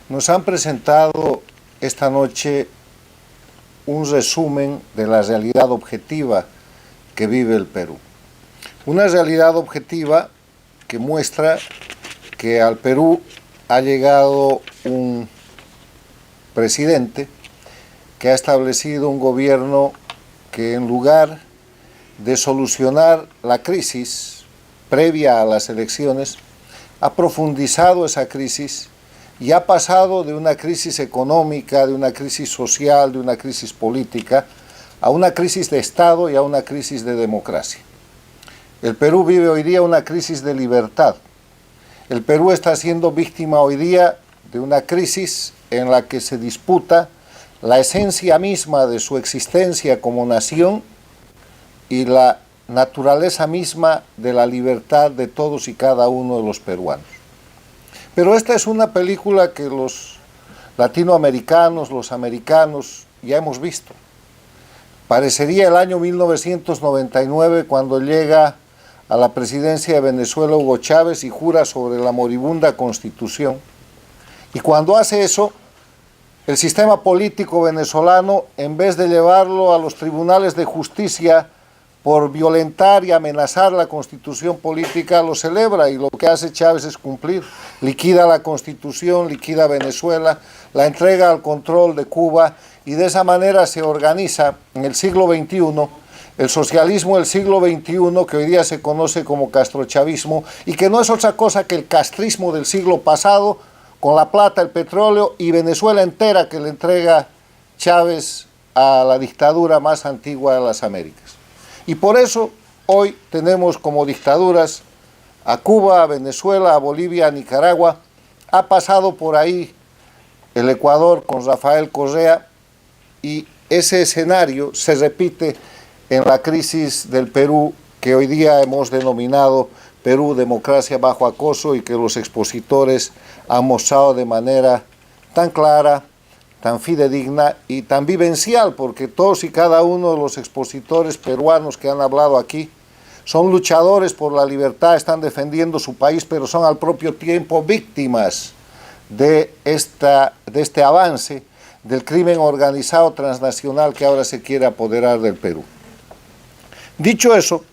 Nos han presentado esta noche un resumen de la realidad objetiva que vive el Perú. Una realidad objetiva que muestra que al Perú ha llegado un presidente que ha establecido un gobierno que, en lugar de solucionar la crisis previa a las elecciones, ha profundizado esa crisis y ha pasado de una crisis económica, de una crisis social, de una crisis política, a una crisis de Estado y a una crisis de democracia. El Perú vive hoy día una crisis de libertad. El Perú está siendo víctima hoy día de una crisis en la que se disputa la esencia misma de su existencia como nación y la naturaleza misma de la libertad de todos y cada uno de los peruanos. Pero esta es una película que los latinoamericanos, los americanos, ya hemos visto. Parecería el año 1999 cuando llega a la presidencia de Venezuela Hugo Chávez y jura sobre la moribunda Constitución. Y cuando hace eso, el sistema político venezolano, en vez de llevarlo a los tribunales de justicia por violentar y amenazar la Constitución política, lo celebra, y lo que hace Chávez es cumplir. Liquida la Constitución, liquida Venezuela, la entrega al control de Cuba, y de esa manera se organiza en el siglo XXI el socialismo del siglo XXI, que hoy día se conoce como castrochavismo, y que no es otra cosa que el castrismo del siglo pasado, con la plata, el petróleo y Venezuela entera que le entrega Chávez a la dictadura más antigua de las Américas. Y por eso hoy tenemos como dictaduras a Cuba, a Venezuela, a Bolivia, a Nicaragua. Ha pasado por ahí el Ecuador con Rafael Correa, y ese escenario se repite en la crisis del Perú, que hoy día hemos denominado Perú democracia bajo acoso, y que los expositores han mostrado de manera tan clara, tan fidedigna y tan vivencial, porque todos y cada uno de los expositores peruanos que han hablado aquí son luchadores por la libertad, están defendiendo su país, pero son al propio tiempo víctimas de este avance del crimen organizado transnacional que ahora se quiere apoderar del Perú. Dicho eso,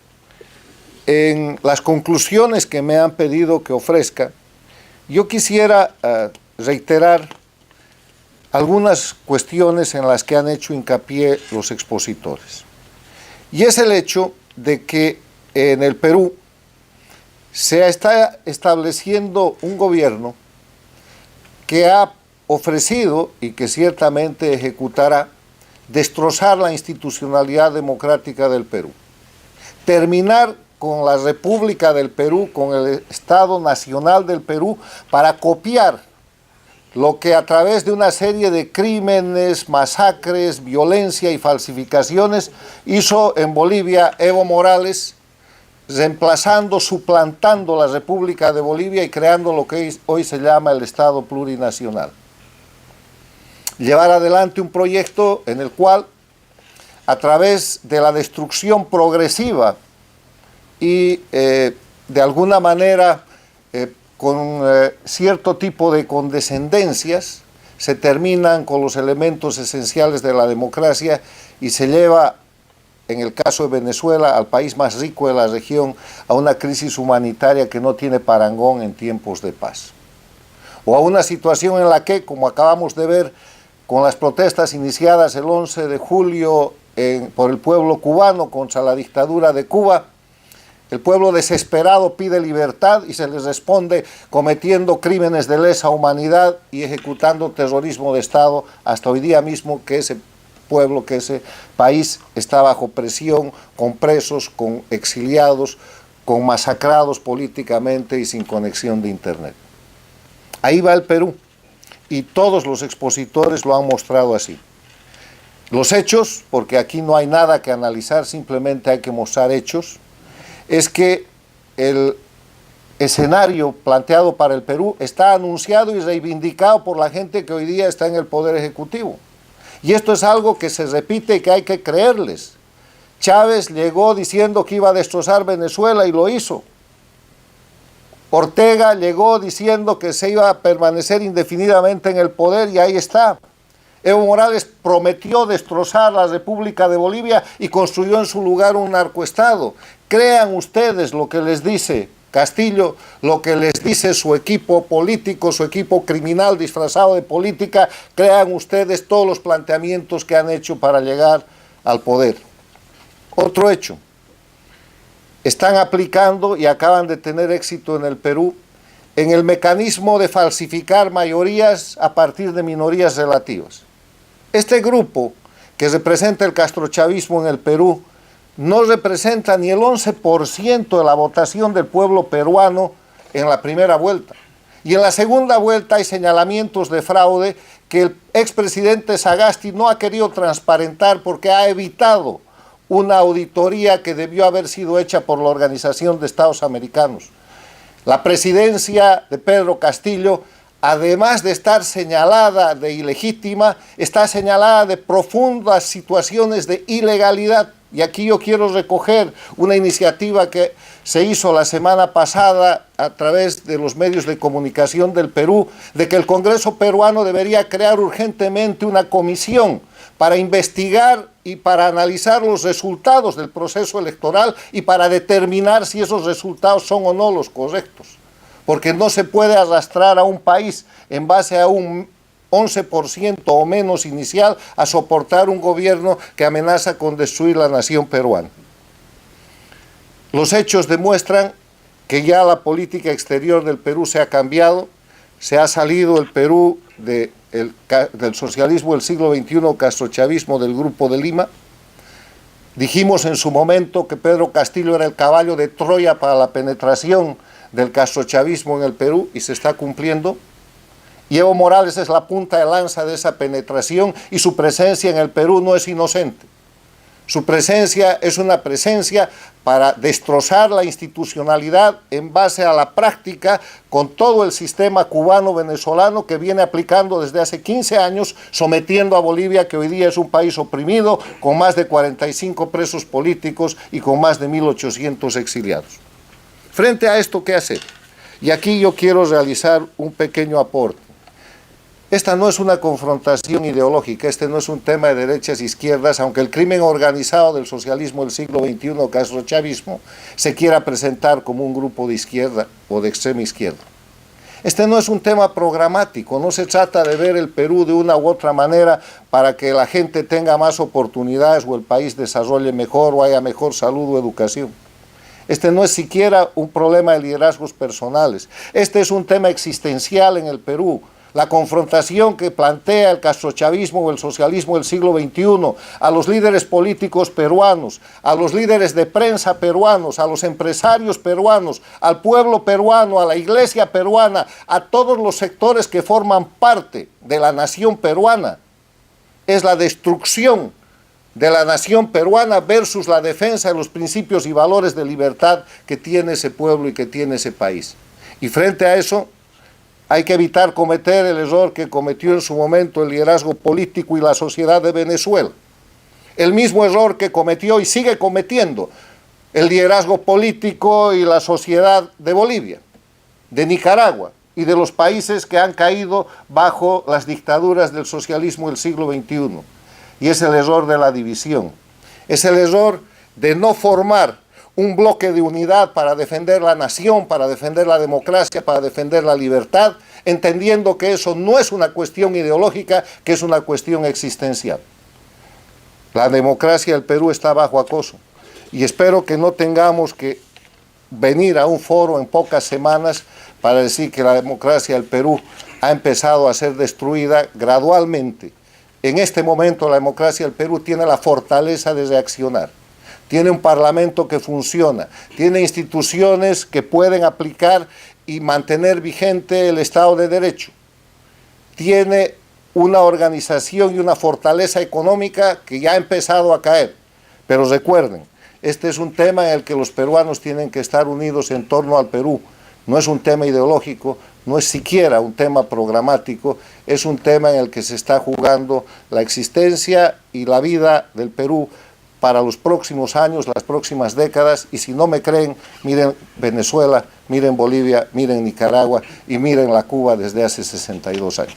en las conclusiones que me han pedido que ofrezca, yo quisiera reiterar algunas cuestiones en las que han hecho hincapié los expositores. Y es el hecho de que en el Perú se está estableciendo un gobierno que ha ofrecido, y que ciertamente ejecutará, destrozar la institucionalidad democrática del Perú. Terminar con la República del Perú, con el Estado Nacional del Perú, para copiar lo que a través de una serie de crímenes, masacres, violencia y falsificaciones hizo en Bolivia Evo Morales, reemplazando, suplantando la República de Bolivia y creando lo que hoy se llama el Estado plurinacional. Llevar adelante un proyecto en el cual, a través de la destrucción progresiva y de alguna manera con cierto tipo de condescendencias, se terminan con los elementos esenciales de la democracia y se lleva, en el caso de Venezuela, al país más rico de la región, a una crisis humanitaria que no tiene parangón en tiempos de paz. O a una situación en la que, como acabamos de ver con las protestas iniciadas el 11 de julio por el pueblo cubano contra la dictadura de Cuba, el pueblo desesperado pide libertad y se les responde cometiendo crímenes de lesa humanidad y ejecutando terrorismo de Estado hasta hoy día mismo, que ese pueblo, que ese país está bajo presión, con presos, con exiliados, con masacrados políticamente y sin conexión de internet. Ahí va el Perú, y todos los expositores lo han mostrado así. Los hechos, porque aquí no hay nada que analizar, simplemente hay que mostrar hechos, es que el escenario planteado para el Perú está anunciado y reivindicado por la gente que hoy día está en el Poder Ejecutivo. Y esto es algo que se repite y que hay que creerles. Chávez llegó diciendo que iba a destrozar Venezuela y lo hizo. Ortega llegó diciendo que se iba a permanecer indefinidamente en el poder y ahí está. Evo Morales prometió destrozar la República de Bolivia y construyó en su lugar un narcoestado. Crean ustedes lo que les dice Castillo, lo que les dice su equipo político, su equipo criminal disfrazado de política, crean ustedes todos los planteamientos que han hecho para llegar al poder. Otro hecho, están aplicando y acaban de tener éxito en el Perú en el mecanismo de falsificar mayorías a partir de minorías relativas. Este grupo que representa el castrochavismo en el Perú no representa ni el 11% de la votación del pueblo peruano en la primera vuelta. Y en la segunda vuelta hay señalamientos de fraude que el expresidente Sagasti no ha querido transparentar porque ha evitado una auditoría que debió haber sido hecha por la Organización de Estados Americanos. La presidencia de Pedro Castillo, además de estar señalada de ilegítima, está señalada de profundas situaciones de ilegalidad. Y aquí yo quiero recoger una iniciativa que se hizo la semana pasada a través de los medios de comunicación del Perú, de que el Congreso peruano debería crear urgentemente una comisión para investigar y para analizar los resultados del proceso electoral y para determinar si esos resultados son o no los correctos. Porque no se puede arrastrar a un país en base a un 11% o menos inicial a soportar un gobierno que amenaza con destruir la nación peruana. Los hechos demuestran que ya la política exterior del Perú se ha cambiado, se ha salido el Perú del socialismo del siglo XXI, castrochavismo del Grupo de Lima. Dijimos en su momento que Pedro Castillo era el caballo de Troya para la penetración del castrochavismo en el Perú y se está cumpliendo. Y Evo Morales es la punta de lanza de esa penetración y su presencia en el Perú no es inocente. Su presencia es una presencia para destrozar la institucionalidad en base a la práctica con todo el sistema cubano-venezolano que viene aplicando desde hace 15 años, sometiendo a Bolivia, que hoy día es un país oprimido, con más de 45 presos políticos y con más de 1.800 exiliados. Frente a esto, ¿qué hacer? Y aquí yo quiero realizar un pequeño aporte. Esta no es una confrontación ideológica, este no es un tema de derechas e izquierdas, aunque el crimen organizado del socialismo del siglo XXI, castrochavismo, se quiera presentar como un grupo de izquierda o de extrema izquierda. Este no es un tema programático, no se trata de ver el Perú de una u otra manera para que la gente tenga más oportunidades o el país desarrolle mejor o haya mejor salud o educación. Este no es siquiera un problema de liderazgos personales, este es un tema existencial en el Perú. La confrontación que plantea el castrochavismo o el socialismo del siglo XXI a los líderes políticos peruanos, a los líderes de prensa peruanos, a los empresarios peruanos, al pueblo peruano, a la iglesia peruana, a todos los sectores que forman parte de la nación peruana, es la destrucción de la nación peruana versus la defensa de los principios y valores de libertad que tiene ese pueblo y que tiene ese país. Y frente a eso, hay que evitar cometer el error que cometió en su momento el liderazgo político y la sociedad de Venezuela. El mismo error que cometió y sigue cometiendo el liderazgo político y la sociedad de Bolivia, de Nicaragua y de los países que han caído bajo las dictaduras del socialismo del siglo XXI. Y es el error de la división. Es el error de no formar un bloque de unidad para defender la nación, para defender la democracia, para defender la libertad, entendiendo que eso no es una cuestión ideológica, que es una cuestión existencial. La democracia del Perú está bajo acoso y espero que no tengamos que venir a un foro en pocas semanas para decir que la democracia del Perú ha empezado a ser destruida gradualmente. En este momento la democracia del Perú tiene la fortaleza de reaccionar. Tiene un parlamento que funciona, tiene instituciones que pueden aplicar y mantener vigente el Estado de Derecho. Tiene una organización y una fortaleza económica que ya ha empezado a caer. Pero recuerden, este es un tema en el que los peruanos tienen que estar unidos en torno al Perú. No es un tema ideológico, no es siquiera un tema programático, es un tema en el que se está jugando la existencia y la vida del Perú para los próximos años, las próximas décadas, y si no me creen, miren Venezuela, miren Bolivia, miren Nicaragua y miren la Cuba desde hace 62 años.